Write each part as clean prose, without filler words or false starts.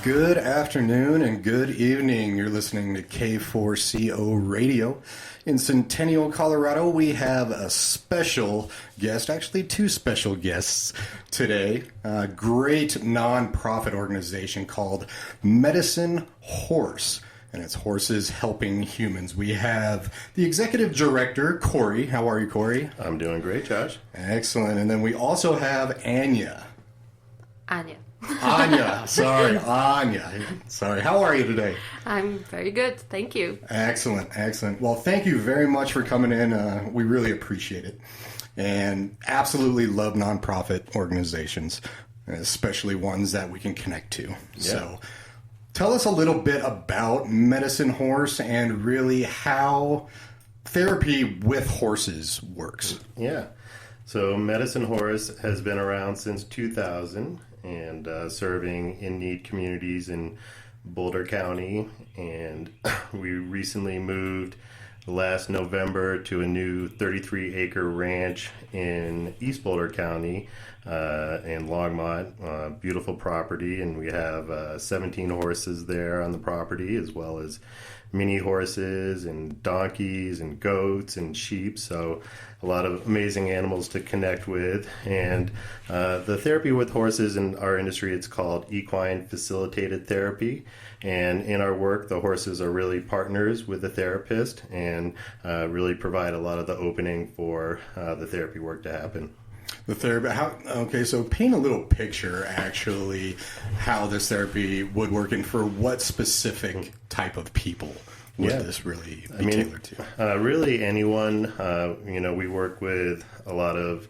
Good afternoon and good evening. You're listening to K4CO Radio. In Centennial, Colorado, we have a special guest, actually two special guests today. A great nonprofit organization called Medicine Horse, and it's horses helping humans. We have the executive director, Corey. How are you, Corey? I'm doing great, Josh. Excellent. And then we also have Ania. Ania. Ania. Sorry. How are you today? I'm very good. Thank you. Excellent. Well, thank you very much for coming in. We really appreciate it. And absolutely love nonprofit organizations, especially ones that we can connect to. Yeah. So tell us a little bit about Medicine Horse and really how therapy with horses works. Yeah. So Medicine Horse has been around since 2000 and serving in-need communities in Boulder County. And we recently moved last November to a new 33-acre ranch in East Boulder County in Longmont. Beautiful property, and we have 17 horses there on the property, as well as mini horses and donkeys and goats and sheep. So a lot of amazing animals to connect with. And the therapy with horses in our industry, it's called equine facilitated therapy. And in our work, the horses are really partners with the therapist and really provide a lot of the opening for the therapy work to happen. The therapy, so paint a little picture, actually, how this therapy would work and for what specific type of people would this really be tailored to? Really anyone. We work with a lot of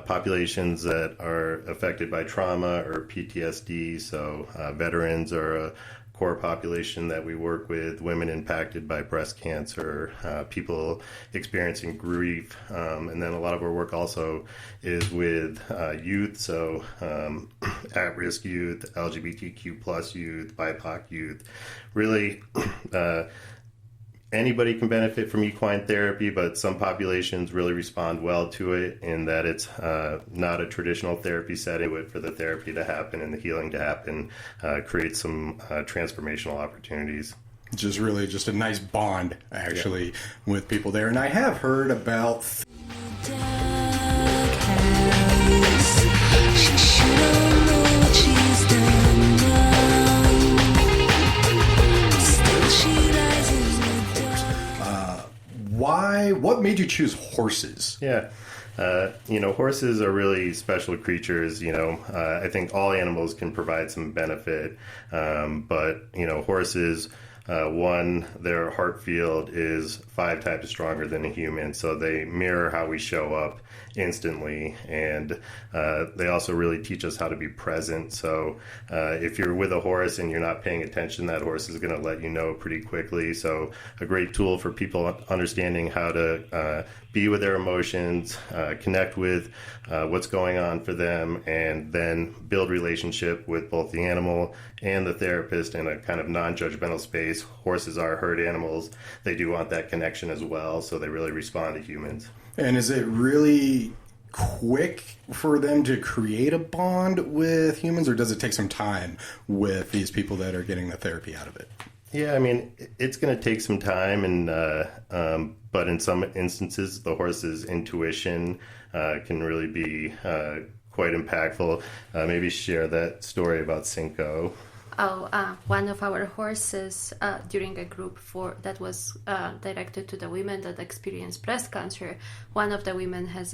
populations that are affected by trauma or PTSD, so veterans are a core population that we work with, women impacted by breast cancer, people experiencing grief, and then a lot of our work also is with youth, so at-risk youth, LGBTQ plus youth, BIPOC youth. Really, anybody can benefit from equine therapy, but some populations really respond well to it in that it's not a traditional therapy setting. For the therapy to happen and the healing to happen, creates some transformational opportunities. Just a nice bond, actually, with people there. And I have heard about... What made you choose horses? Yeah. Horses are really special creatures. I think all animals can provide some benefit. But horses, their heart field is 5 times stronger than a human. So they mirror how we show up instantly. And they also really teach us how to be present. So if you're with a horse and you're not paying attention, that horse is going to let you know pretty quickly. So a great tool for people understanding how to be with their emotions, connect with what's going on for them, and then build relationship with both the animal and the therapist in a kind of non-judgmental space. Horses are herd animals. They do want that connection as well, so they really respond to humans. And is it really quick for them to create a bond with humans, or does it take some time with these people that are getting the therapy out of it? Yeah, I mean, it's going to take some time, and but in some instances, the horse's intuition can really be quite impactful. Maybe share that story about Cinco. One of our horses during a group that was directed to the women that experienced breast cancer. One of the women had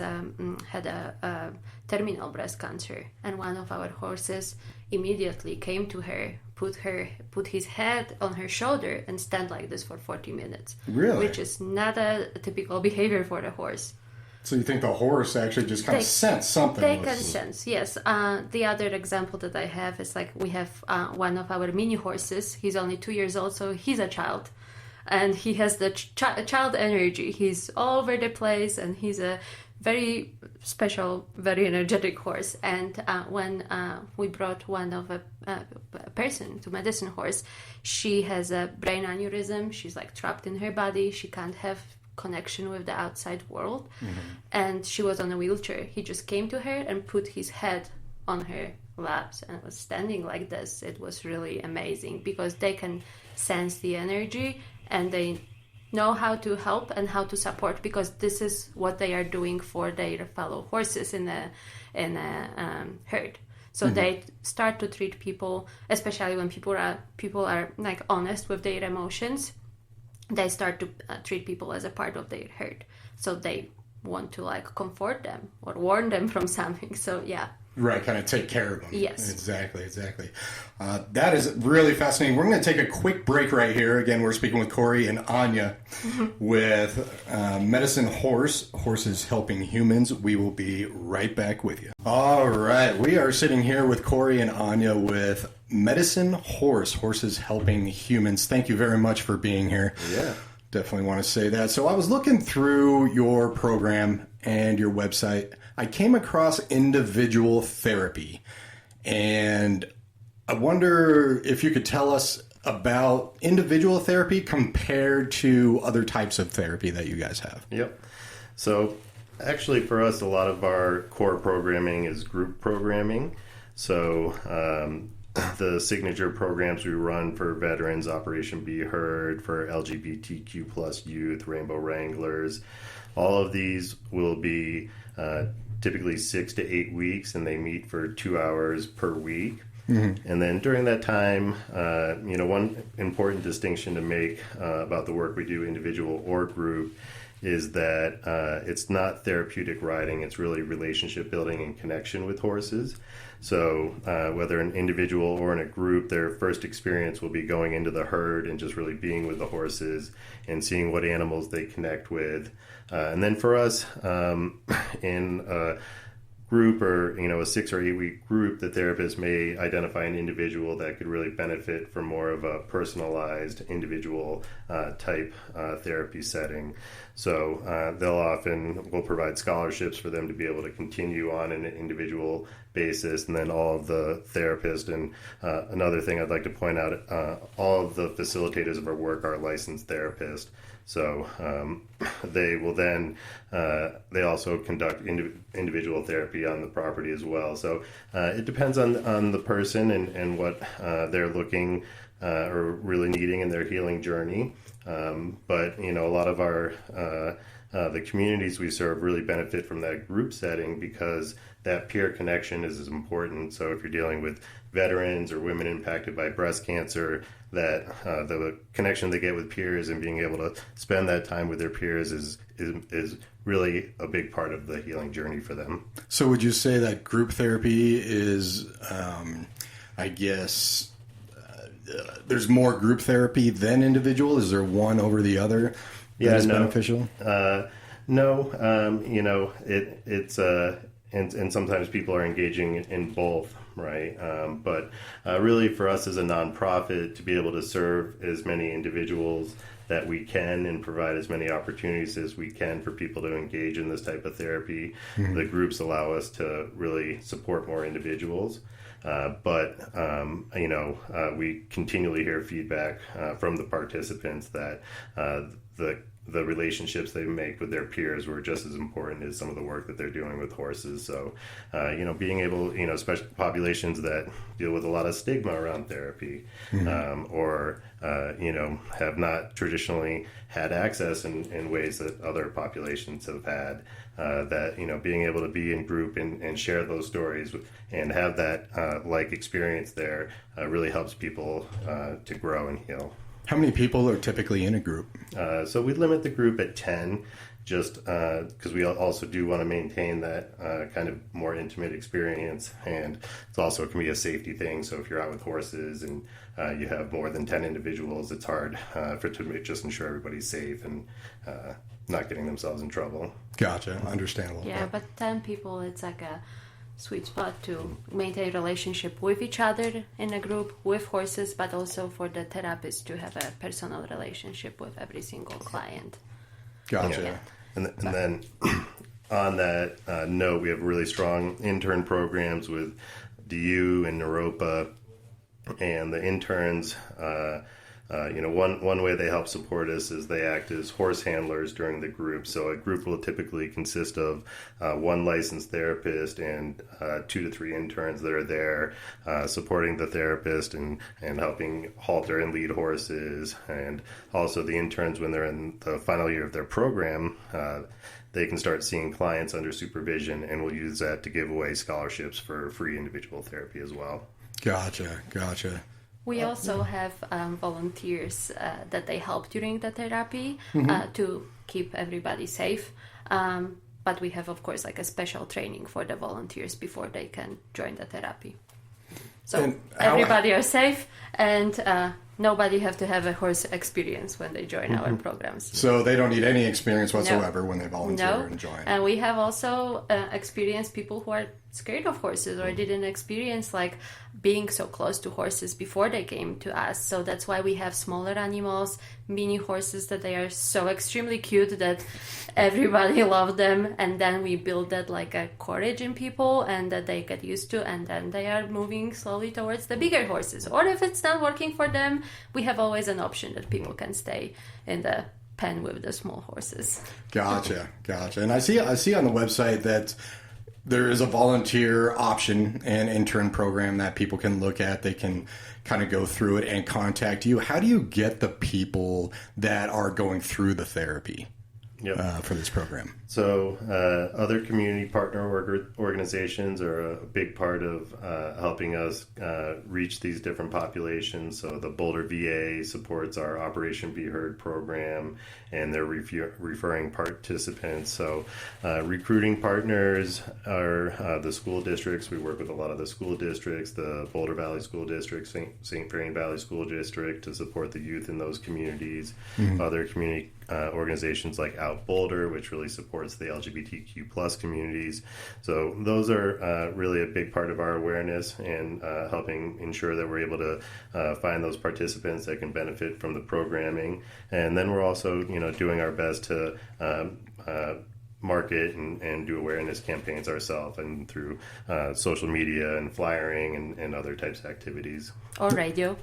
a terminal breast cancer, and one of our horses immediately came to her, put his head on her shoulder, and stand like this for 40 minutes. Really? Which is not a typical behavior for the horse. So you think the horse actually just kind of sense something? They can sense, yes. The other example that I have is we have one of our mini horses. He's only 2 years old, so he's a child. And he has the child energy. He's all over the place, and he's a very special, very energetic horse. And when we brought one of a person to Medicine Horse, she has a brain aneurysm. She's trapped in her body. She can't have connection with the outside world, and she was on a wheelchair. He just came to her and put his head on her laps and was standing like this, it was really amazing because they can sense the energy and they know how to help and how to support, because this is what they are doing for their fellow horses in a herd. So they start to treat people, especially when people are like honest with their emotions. They start to treat people as a part of their herd. So they want to like comfort them or warn them from something. So yeah. Right, kind of take care of them. Yes. Exactly. That is really fascinating. We're going to take a quick break right here. Again, we're speaking with Corey and Ania with Medicine Horse, Horses Helping Humans. We will be right back with you. All right, we are sitting here with Corey and Ania with Medicine Horse, Horses Helping Humans. Thank you very much for being here. Yeah. Definitely want to say that. So I was looking through your program and your website. I came across individual therapy, and I wonder if you could tell us about individual therapy compared to other types of therapy that you guys have. Yep. So actually for us, a lot of our core programming is group programming. So the signature programs we run for veterans, Operation Be Heard, for LGBTQ plus youth, Rainbow Wranglers, all of these will be typically 6 to 8 weeks, and they meet for 2 hours per week. And then during that time, one important distinction to make about the work we do, individual or group, is that it's not therapeutic riding. It's really relationship building and connection with horses. So whether an individual or in a group, their first experience will be going into the herd and just really being with the horses and seeing what animals they connect with. And then for us, in a group or a 6 or 8 week group, the therapist may identify an individual that could really benefit from more of a personalized individual type therapy setting. So we'll provide scholarships for them to be able to continue on an individual basis, and then all of the therapists. And another thing I'd like to point out, all of the facilitators of our work are licensed therapists. So they will then, they also conduct individual therapy on the property as well. So it depends on the person and what they're looking or really needing in their healing journey. But a lot of our the communities we serve really benefit from that group setting, because that peer connection is as important. So if you're dealing with veterans or women impacted by breast cancer, that the connection they get with peers and being able to spend that time with their peers is really a big part of the healing journey for them. So would you say that group therapy is, there's more group therapy than individual? Is there one over the other that is beneficial? No. It's and sometimes people are engaging in both, right? But really for us as a nonprofit, to be able to serve as many individuals that we can and provide as many opportunities as we can for people to engage in this type of therapy, the groups allow us to really support more individuals. We continually hear feedback from the participants that the relationships they make with their peers were just as important as some of the work that they're doing with horses. So, being able, especially populations that deal with a lot of stigma around therapy, or have not traditionally had access in ways that other populations have had, that, being able to be in group and share those stories and have that experience there really helps people to grow and heal. How many people are typically in a group? So we limit the group at 10, just because we also do want to maintain that kind of more intimate experience. And it also can be a safety thing. So if you're out with horses and you have more than 10 individuals, it's hard to just ensure everybody's safe and not getting themselves in trouble. Gotcha. Understandable. Yeah, but 10 people, it's like a sweet spot to maintain a relationship with each other in a group with horses, but also for the therapist to have a personal relationship with every single client. Gotcha. Yeah. And then on that note, we have really strong intern programs with DU and Naropa, and the interns one way they help support us is they act as horse handlers during the group. So a group will typically consist of one licensed therapist and 2 to 3 interns that are there supporting the therapist and helping halter and lead horses. And also the interns, when they're in the final year of their program, they can start seeing clients under supervision, and we'll use that to give away scholarships for free individual therapy as well. Gotcha. We also have volunteers that they help during the therapy to keep everybody safe. But we have, of course, like a special training for the volunteers before they can join the therapy. So everybody are safe, and nobody have to have a horse experience when they join our programs. So they don't need any experience whatsoever when they volunteer and join. And we have also experienced people who are scared of horses or didn't experience like being so close to horses before they came to us. So that's why we have smaller animals, mini horses, that they are so extremely cute that everybody loves them. And then we build that like a courage in people, and that they get used to, and then they are moving slowly towards the bigger horses. Or if it's not working for them, we have always an option that people can stay in the pen with the small horses. Gotcha. And I see on the website that there is a volunteer option and intern program that people can look at. They can kind of go through it and contact you. How do you get the people that are going through the therapy for this program? So other community partner organizations are a big part of helping us reach these different populations. So the Boulder VA supports our Operation Be Heard program, and they're referring participants. So recruiting partners are the school districts. We work with a lot of the school districts, the Boulder Valley School District, St. Vrain Valley School District, to support the youth in those communities. Other community organizations like Out Boulder, which really supports the LGBTQ plus communities. So those are really a big part of our awareness and helping ensure that we're able to find those participants that can benefit from the programming. And then we're also, doing our best to market and do awareness campaigns ourselves, and through social media and flyering and other types of activities. Or radio.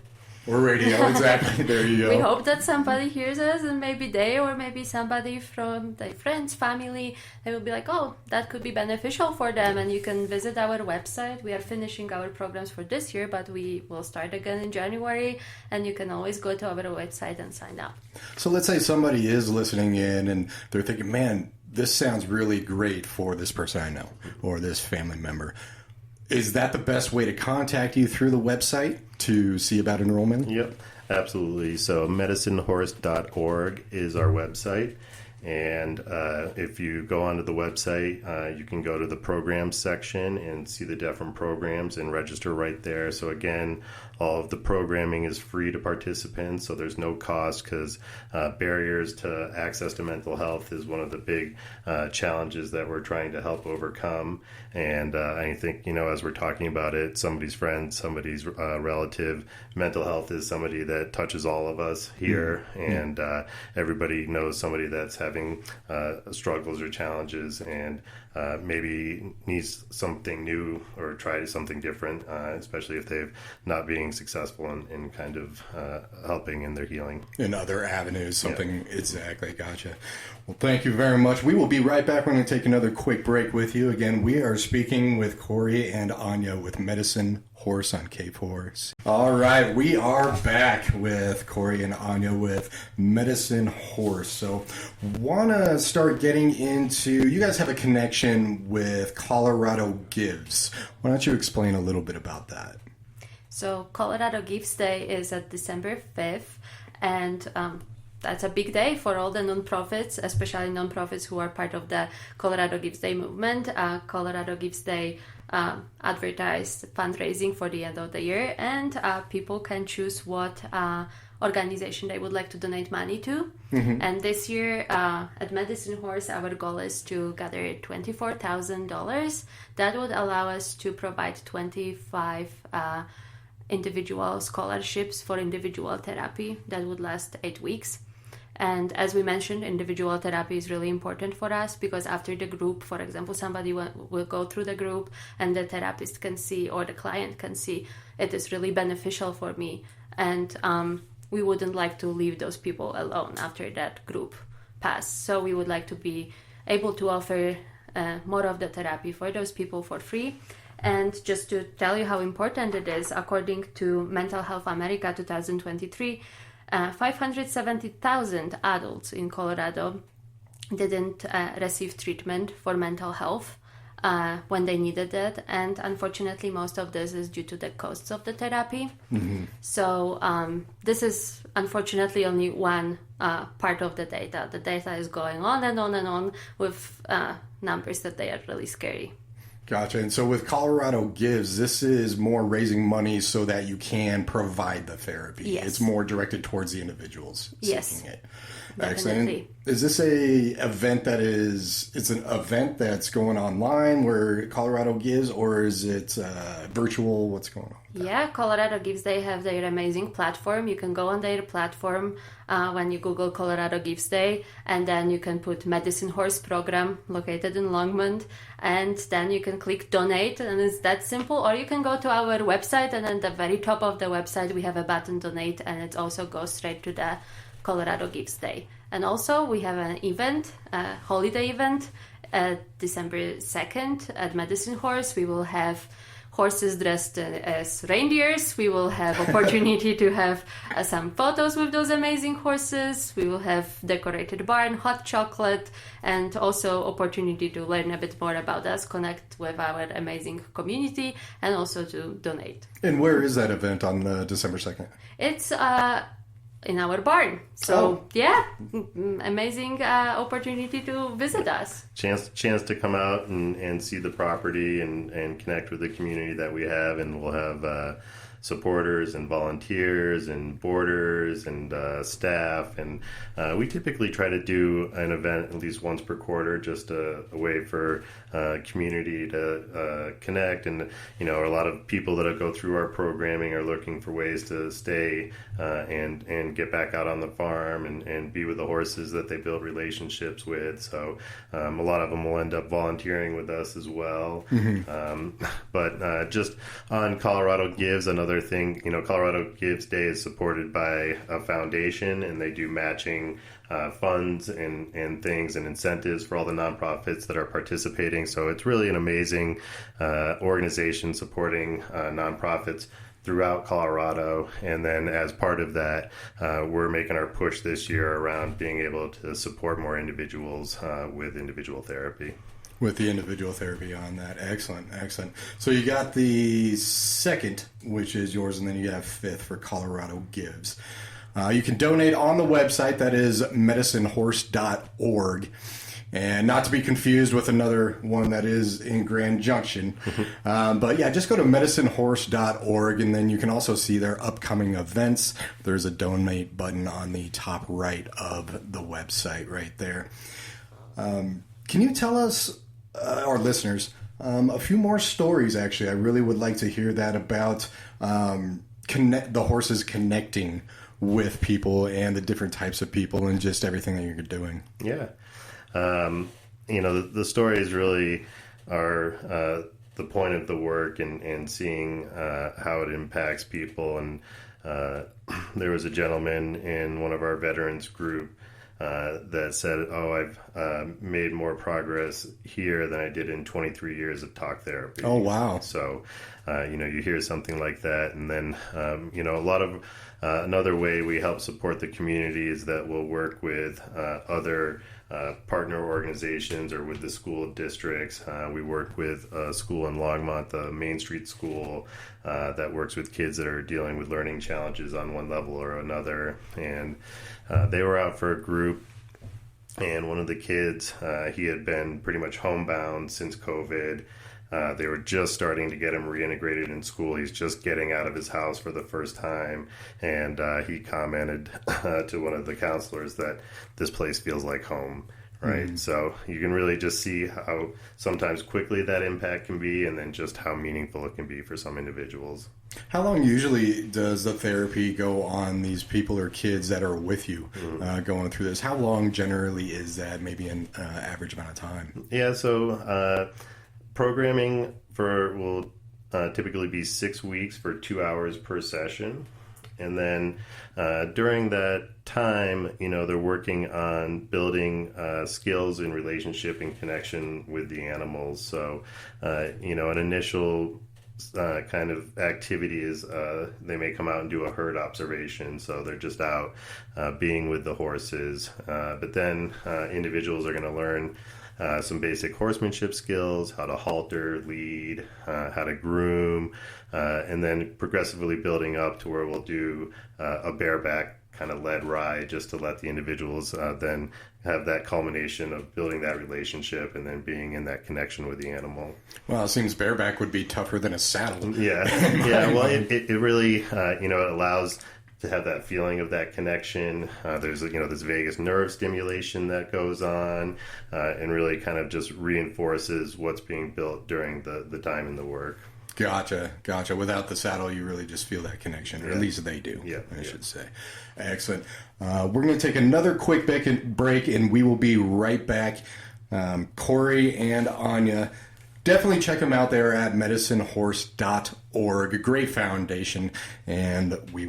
Or radio, exactly. There you go. We hope that somebody hears us, and maybe they, or maybe somebody from their friends, family, they will be like, oh, that could be beneficial for them. And you can visit our website. We are finishing our programs for this year, but we will start again in January, and you can always go to our website and sign up. So let's say somebody is listening in and they're thinking, man, this sounds really great for this person I know or this family member. Is that the best way to contact you, through the website to see about enrollment? Yep, absolutely. So medicinehorse.org is our website. And if you go onto the website, you can go to the programs section and see the different programs and register right there. So again, all of the programming is free to participants, so there's no cost, because barriers to access to mental health is one of the big challenges that we're trying to help overcome. And I think, as we're talking about it, somebody's friend, somebody's relative, mental health is somebody that touches all of us here. And everybody knows somebody that's having struggles or challenges, and maybe needs something new or try something different, especially if they've not being successful in kind of helping in their healing. In other avenues, something. Exactly. Gotcha. Well, thank you very much. We will be right back. We're going to take another quick break with you. Again, we are speaking with Corey and Ania with Medicine Horse on K4. All right, we are back with Corey and Ania with Medicine Horse. So want to start getting into, you guys have a connection with Colorado Gives. Why don't you explain a little bit about that? So Colorado Gives Day is at December 5th, and that's a big day for all the nonprofits, especially nonprofits who are part of the Colorado Gives Day movement. Colorado Gives Day advertised fundraising for the end of the year, and people can choose what organization they would like to donate money to. And this year at Medicine Horse, our goal is to gather $24,000. That would allow us to provide 25 individual scholarships for individual therapy that would last 8 weeks. And as we mentioned, individual therapy is really important for us, because after the group, for example, somebody will go through the group and the therapist can see, or the client can see, it is really beneficial for me. And we wouldn't like to leave those people alone after that group passed. So we would like to be able to offer more of the therapy for those people for free. And just to tell you how important it is, according to Mental Health America 2023, 570,000 adults in Colorado didn't receive treatment for mental health when they needed it, and unfortunately most of this is due to the costs of the therapy. So this is unfortunately only one part of the data. The data is going on and on and on with numbers that they are really scary. Gotcha. And so with Colorado Gives, this is more raising money so that you can provide the therapy. Yes. It's more directed towards the individuals seeking it. Definitely. Excellent. Is this it's an event that's going online where Colorado Gives, or is it virtual? What's going on? Yeah, Colorado Gives, they have their amazing platform. You can go on their platform when you Google Colorado Gives Day, and then you can put Medicine Horse program located in Longmont, and then you can click donate, and it's that simple. Or you can go to our website, and at the very top of the website we have a button donate, and it also goes straight to the Colorado Gives Day. And also we have an event, a holiday event, December 2nd at Medicine Horse. We will have horses dressed as reindeers. We will have opportunity to have some photos with those amazing horses. We will have decorated barn, hot chocolate, and also opportunity to learn a bit more about us, connect with our amazing community, and also to donate. And where is that event on December 2nd? It's in our barn. So yeah, amazing opportunity to visit us. Chance to come out and see the property and connect with the community that we have, and we'll have supporters and volunteers and boarders and staff, and we typically try to do an event at least once per quarter, just a way for community to connect. And a lot of people that go through our programming are looking for ways to stay and get back out on the farm and be with the horses that they build relationships with. So a lot of them will end up volunteering with us as well. But just on Colorado Gives, another thing, Colorado Gives Day is supported by a foundation, and they do matching funds and things and incentives for all the nonprofits that are participating. So it's really an amazing organization supporting nonprofits throughout Colorado. And then as part of that, we're making our push this year around being able to support more individuals with individual therapy. With the individual therapy on that. Excellent. So you got the second, which is yours, and then you have fifth for Colorado Gives. You can donate on the website, that is medicinehorse.org. And not to be confused with another one that is in Grand Junction. But yeah, just go to medicinehorse.org, and then you can also see their upcoming events. There's a donate button on the top right of the website right there. Can you tell us, our listeners, a few more stories, actually? I really would like to hear that about the horses connecting with people and the different types of people and just everything that you're doing. Yeah. The stories really are the point of the work and seeing how it impacts people. And there was a gentleman in one of our veterans group that said, I've made more progress here than I did in 23 years of talk therapy. Oh, wow. So, you hear something like that. And then, a lot of another way we help support the community is that we'll work with other partner organizations or with the school districts. We work with a school in Longmont, the Main Street School, that works with kids that are dealing with learning challenges on one level or another. And they were out for a group, and one of the kids, he had been pretty much homebound since COVID. They were just starting to get him reintegrated in school. He's just getting out of his house for the first time. And he commented to one of the counselors that this place feels like home, right? Mm-hmm. So you can really just see how sometimes quickly that impact can be, and then just how meaningful it can be for some individuals. How long usually does the therapy go on these people or kids that are with you going through this? How long generally is that, maybe an average amount of time? Yeah, so programming will typically be 6 weeks for 2 hours per session. And then during that time, they're working on building skills in relationship and connection with the animals. So, an initial kind of activity is they may come out and do a herd observation. So they're just out being with the horses. But then individuals are going to learn some basic horsemanship skills, how to halter, lead, how to groom, and then progressively building up to where we'll do a bareback kind of led ride, just to let the individuals then have that culmination of building that relationship and then being in that connection with the animal. Well, it seems bareback would be tougher than a saddle. Yeah, yeah. Well, it really it allows to have that feeling of that connection. There's this vagus nerve stimulation that goes on, and really kind of just reinforces what's being built during the time in the work. Gotcha. Without the saddle, you really just feel that connection, or at least they do, I should say. Excellent. We're going to take another quick break, and we will be right back. Corey and Ania, definitely check them out there at medicinehorse.org. A great foundation, and we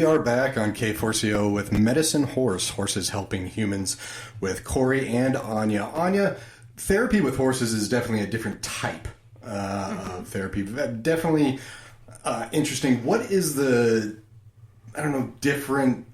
are back on K4CO with Medicine Horse, Horses Helping Humans, with Corey and Ania. Ania, therapy with horses is definitely a different type of therapy. Definitely interesting. What is the, different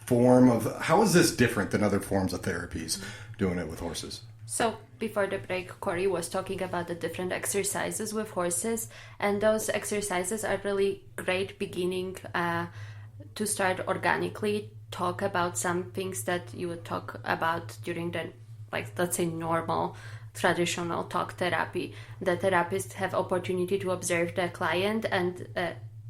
form of, how is this different than other forms of therapies doing it with horses? So before the break, Corey was talking about the different exercises with horses, and those exercises are really great beginning to start organically, talk about some things that you would talk about during the, let's say, normal traditional talk therapy. The therapists have opportunity to observe the client and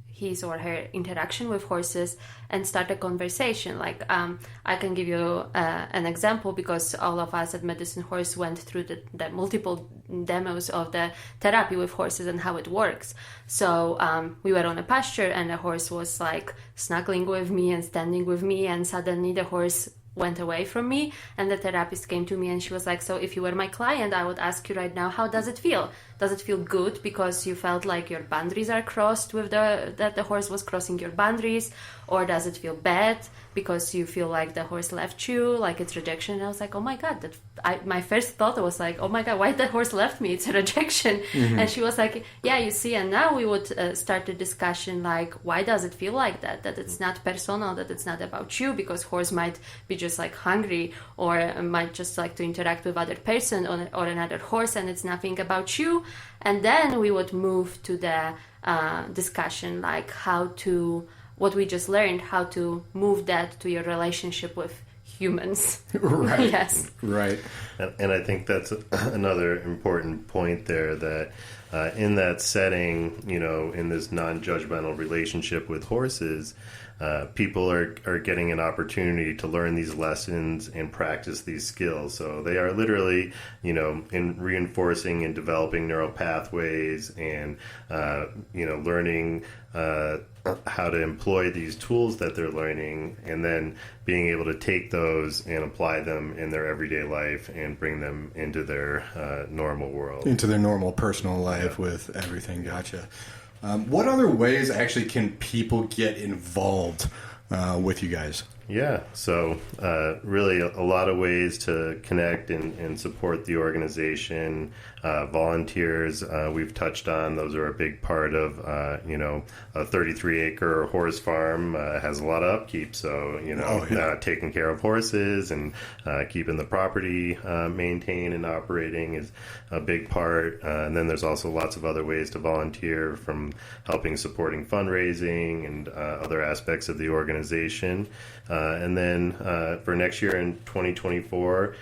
his or her interaction with horses and start a conversation. I can give you an example, because all of us at Medicine Horse went through the multiple demos of the therapy with horses and how it works. So we were on a pasture, and the horse was snuggling with me and standing with me, and suddenly the horse went away from me, and the therapist came to me and she was like, so if you were my client, I would ask you right now, how does it feel? Does it feel good because you felt like your boundaries are crossed with that the horse was crossing your boundaries? Or does it feel bad because you feel like the horse left you, like it's rejection? And I was like, oh my God, my first thought was like, oh my God, why the horse left me? It's a rejection. Mm-hmm. And she was like, yeah, you see, and now we would start a discussion why does it feel like that? That it's not personal, that it's not about you, because horse might be just hungry, or might just like to interact with other person or another horse, and it's nothing about you. And then we would move to the discussion, what we just learned, how to move that to your relationship with humans. Right. Yes. Right. And I think that's another important point there, that in that setting, in this non-judgmental relationship with horses, people are getting an opportunity to learn these lessons and practice these skills. So they are literally, in reinforcing and developing neural pathways and, learning how to employ these tools that they're learning, and then being able to take those and apply them in their everyday life and bring them into their normal world. Into their normal personal life with everything. Gotcha. What other ways actually can people get involved with you guys? Yeah, so really a lot of ways to connect and support the organization. Volunteers we've touched on. Those are a big part of, a 33-acre horse farm has a lot of upkeep. So, taking care of horses and keeping the property maintained and operating is a big part. And then there's also lots of other ways to volunteer, from helping supporting fundraising and other aspects of the organization. And then for next year in 2024,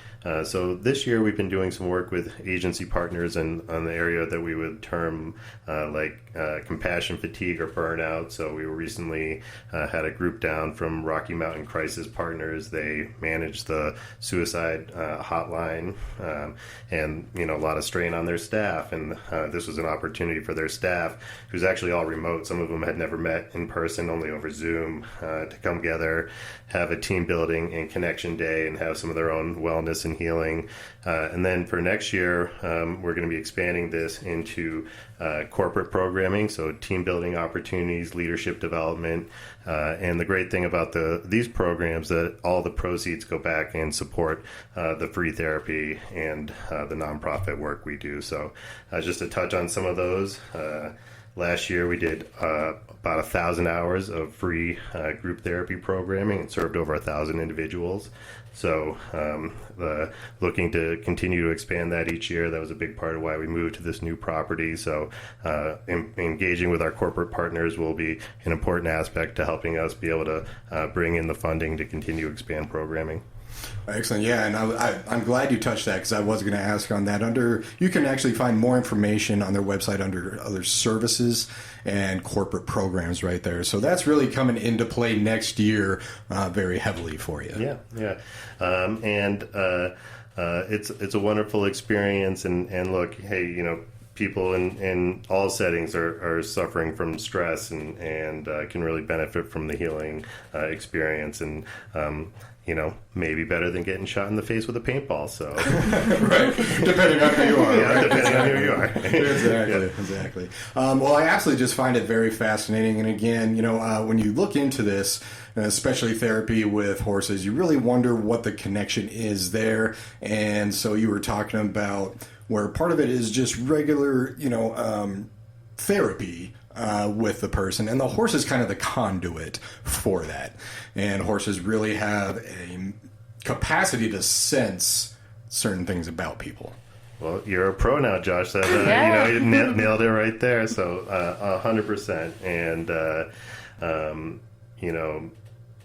so this year we've been doing some work with agency partners on the area that we would term compassion fatigue or burnout. So we recently had a group down from Rocky Mountain Crisis Partners. They manage the suicide hotline, and a lot of strain on their staff. And this was an opportunity for their staff, who's actually all remote. Some of them had never met in person, only over Zoom, to come together, have a team building and connection day, and have some of their own wellness and healing. And then for next year, we're going to be expanding this into corporate programming, so team building opportunities, leadership development. And the great thing about these programs that all the proceeds go back and support the free therapy and the nonprofit work we do. So just to touch on some of those, last year we did about 1,000 hours of free group therapy programming and served over 1,000 individuals. So looking to continue to expand that each year. That was a big part of why we moved to this new property. So engaging with our corporate partners will be an important aspect to helping us be able to bring in the funding to continue to expand programming. Excellent. Yeah, and I'm glad you touched that, because I was going to ask on that. You can actually find more information on their website under other services and corporate programs right there. So that's really coming into play next year very heavily for you. Yeah. It's a wonderful experience. And look, hey, people in all settings are suffering from stress and can really benefit from the healing experience. And maybe better than getting shot in the face with a paintball. So, right, depending on who you are. Yeah, right? depending on who you are. Exactly. Well, I absolutely just find it very fascinating. And again, when you look into this, especially therapy with horses, you really wonder what the connection is there. And so you were talking about where part of it is just regular, therapy with the person, and the horse is kind of the conduit for that. And horses really have a capacity to sense certain things about people. Well, you're a pro now, Josh. That you nailed it right there. So 100%, and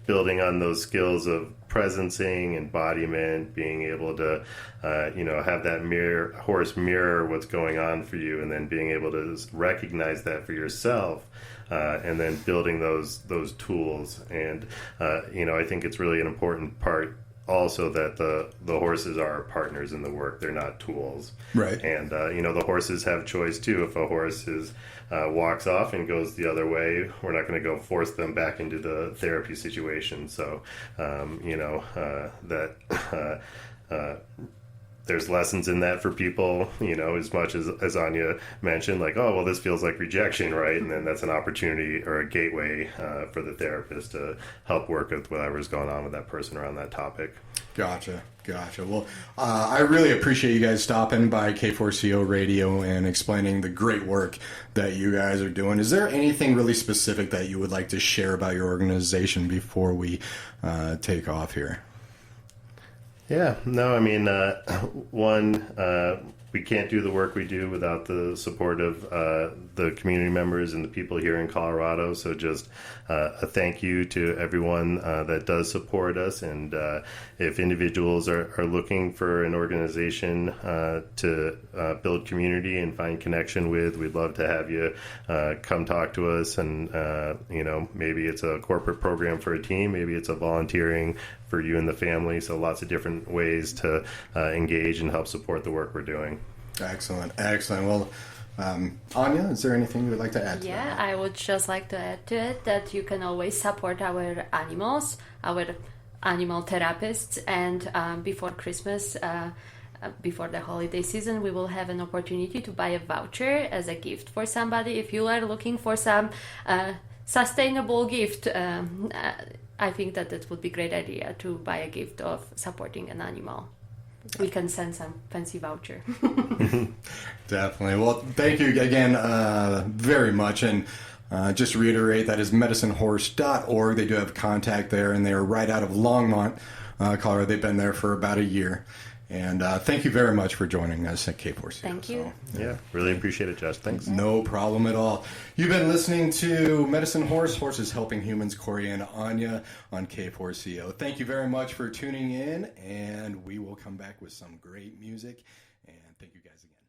building on those skills of presencing, embodiment, being able to, have that horse mirror what's going on for you, and then being able to recognize that for yourself, and then building those tools. And, I think it's really an important part also that the horses are partners in the work. They're not tools. Right. And, the horses have choice too. If a horse walks off and goes the other way, we're not going to go force them back into the therapy situation. So, there's lessons in that for people, as much as Ania mentioned, like, oh, well, this feels like rejection, right? And then that's an opportunity or a gateway for the therapist to help work with whatever's going on with that person around that topic. Gotcha. Well, I really appreciate you guys stopping by K4CO Radio and explaining the great work that you guys are doing. Is there anything really specific that you would like to share about your organization before we take off here? Yeah, no, I mean, we can't do the work we do without the support of the community members and the people here in Colorado. So just a thank you to everyone that does support us. And if individuals are looking for an organization to build community and find connection with, we'd love to have you come talk to us. And, maybe it's a corporate program for a team, maybe it's a volunteering for you and the family. So lots of different ways to engage and help support the work we're doing. Excellent. Well, Ania, is there anything you would like to add to that? Yeah, I would just like to add to it that you can always support our animals, our animal therapists, and before Christmas, before the holiday season, we will have an opportunity to buy a voucher as a gift for somebody. If you are looking for some sustainable gift, I think that would be a great idea to buy a gift of supporting an animal. We can send some fancy voucher. Definitely. Well, thank you again very much. And just to reiterate, that is medicinehorse.org. They do have contact there, and they are right out of Longmont, Colorado. They've been there for about a year. And thank you very much for joining us at K4CO. Thank you. Yeah, really appreciate it, Josh. Thanks. No problem at all. You've been listening to Medicine Horse, Horses Helping Humans, Corey and Ania on K4CO. Thank you very much for tuning in, and we will come back with some great music. And thank you guys again.